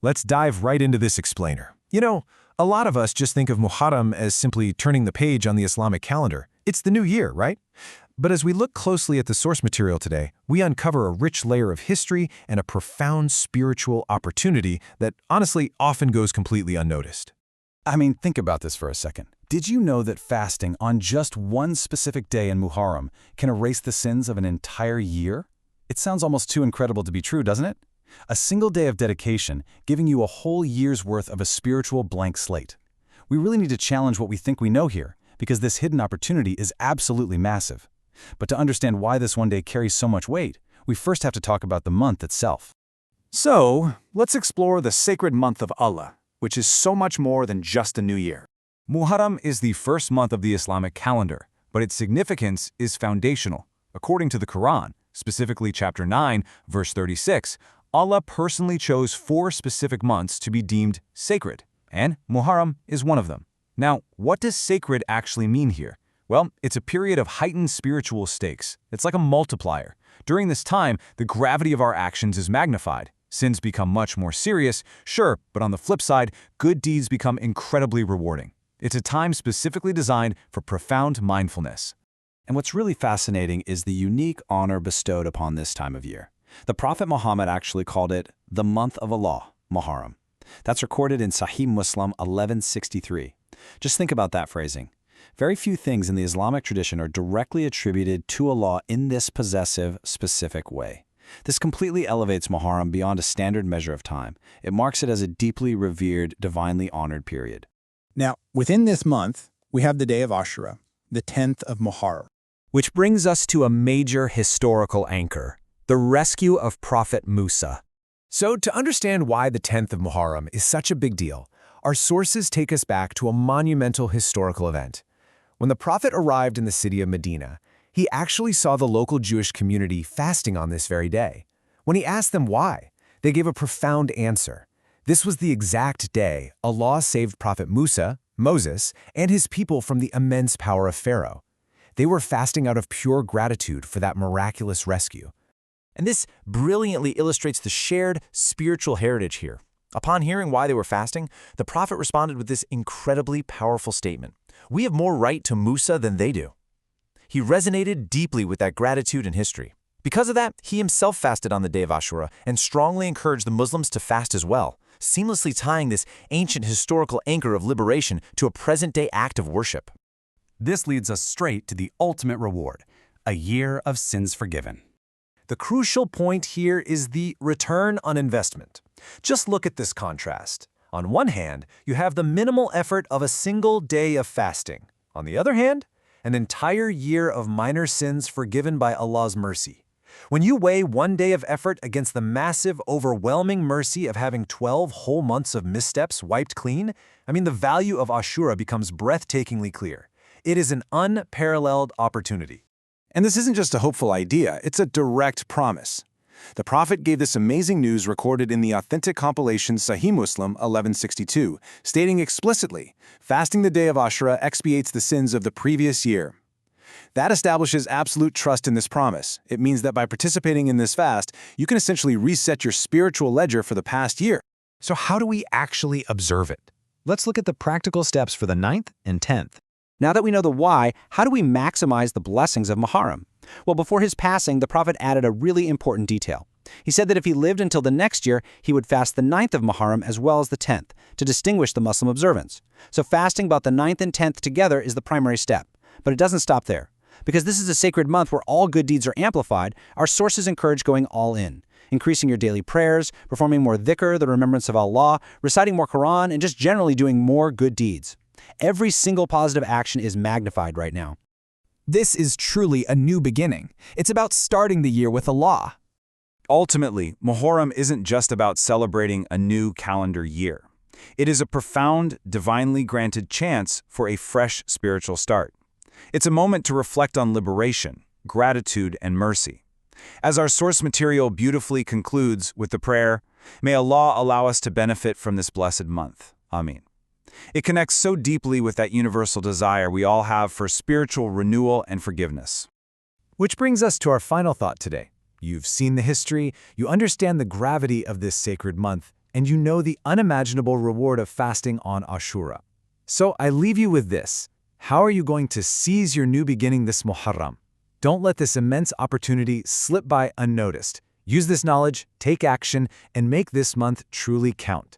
Let's dive right into this explainer. A lot of us just think of Muharram as simply turning the page on the Islamic calendar. It's the new year, right? But as we look closely at the source material today, we uncover a rich layer of history and a profound spiritual opportunity that honestly often goes completely unnoticed. Think about this for a second. Did you know that fasting on just one specific day in Muharram can erase the sins of an entire year? It sounds almost too incredible to be true, doesn't it? A single day of dedication giving you a whole year's worth of a spiritual blank slate. We really need to challenge what we think we know here, because this hidden opportunity is absolutely massive. But to understand why this one day carries so much weight, we first have to talk about the month itself. So, let's explore the sacred month of Allah, which is so much more than just a new year. Muharram is the first month of the Islamic calendar, but its significance is foundational. According to the Qur'an, specifically chapter 9, verse 36, Allah personally chose 4 specific months to be deemed sacred, and Muharram is one of them. Now, what does sacred actually mean here? Well, it's a period of heightened spiritual stakes. It's like a multiplier. During this time, the gravity of our actions is magnified. Sins become much more serious, sure, but on the flip side, good deeds become incredibly rewarding. It's a time specifically designed for profound mindfulness. And what's really fascinating is the unique honor bestowed upon this time of year. The Prophet Muhammad actually called it the month of Allah, Muharram. That's recorded in Sahih Muslim 1163. Just think about that phrasing. Very few things in the Islamic tradition are directly attributed to Allah in this possessive, specific way. This completely elevates Muharram beyond a standard measure of time. It marks it as a deeply revered, divinely honored period. Now, within this month, we have the day of Ashura, the 10th of Muharram. Which brings us to a major historical anchor, the rescue of Prophet Musa. So to understand why the 10th of Muharram is such a big deal, our sources take us back to a monumental historical event. When the Prophet arrived in the city of Medina, he actually saw the local Jewish community fasting on this very day. When he asked them why, they gave a profound answer. This was the exact day Allah saved Prophet Musa, Moses, and his people from the immense power of Pharaoh. They were fasting out of pure gratitude for that miraculous rescue. And this brilliantly illustrates the shared spiritual heritage here. Upon hearing why they were fasting, the Prophet responded with this incredibly powerful statement: "We have more right to Musa than they do." He resonated deeply with that gratitude and history. Because of that, he himself fasted on the day of Ashura and strongly encouraged the Muslims to fast as well, seamlessly tying this ancient historical anchor of liberation to a present-day act of worship. This leads us straight to the ultimate reward, a year of sins forgiven. The crucial point here is the return on investment. Just look at this contrast. On one hand, you have the minimal effort of a single day of fasting. On the other hand, an entire year of minor sins forgiven by Allah's mercy. When you weigh one day of effort against the massive, overwhelming mercy of having 12 whole months of missteps wiped clean, the value of Ashura becomes breathtakingly clear. It is an unparalleled opportunity. And this isn't just a hopeful idea, it's a direct promise. The Prophet gave this amazing news recorded in the authentic compilation Sahih Muslim 1162, stating explicitly, fasting the day of Ashura expiates the sins of the previous year. That establishes absolute trust in this promise. It means that by participating in this fast, you can essentially reset your spiritual ledger for the past year. So how do we actually observe it? Let's look at the practical steps for the 9th and 10th. Now that we know the why, how do we maximize the blessings of Muharram? Well, before his passing, the Prophet added a really important detail. He said that if he lived until the next year, he would fast the 9th of Muharram as well as the 10th, to distinguish the Muslim observance. So fasting about the 9th and 10th together is the primary step. But it doesn't stop there. Because this is a sacred month where all good deeds are amplified, our sources encourage going all in, increasing your daily prayers, performing more dhikr, the remembrance of Allah, reciting more Qur'an, and just generally doing more good deeds. Every single positive action is magnified right now. This is truly a new beginning. It's about starting the year with Allah. Ultimately, Muharram isn't just about celebrating a new calendar year. It is a profound, divinely granted chance for a fresh spiritual start. It's a moment to reflect on liberation, gratitude, and mercy. As our source material beautifully concludes with the prayer, "May Allah allow us to benefit from this blessed month. Ameen." It connects so deeply with that universal desire we all have for spiritual renewal and forgiveness. Which brings us to our final thought today. You've seen the history, you understand the gravity of this sacred month, and you know the unimaginable reward of fasting on Ashura. So I leave you with this. How are you going to seize your new beginning this Muharram? Don't let this immense opportunity slip by unnoticed. Use this knowledge, take action, and make this month truly count.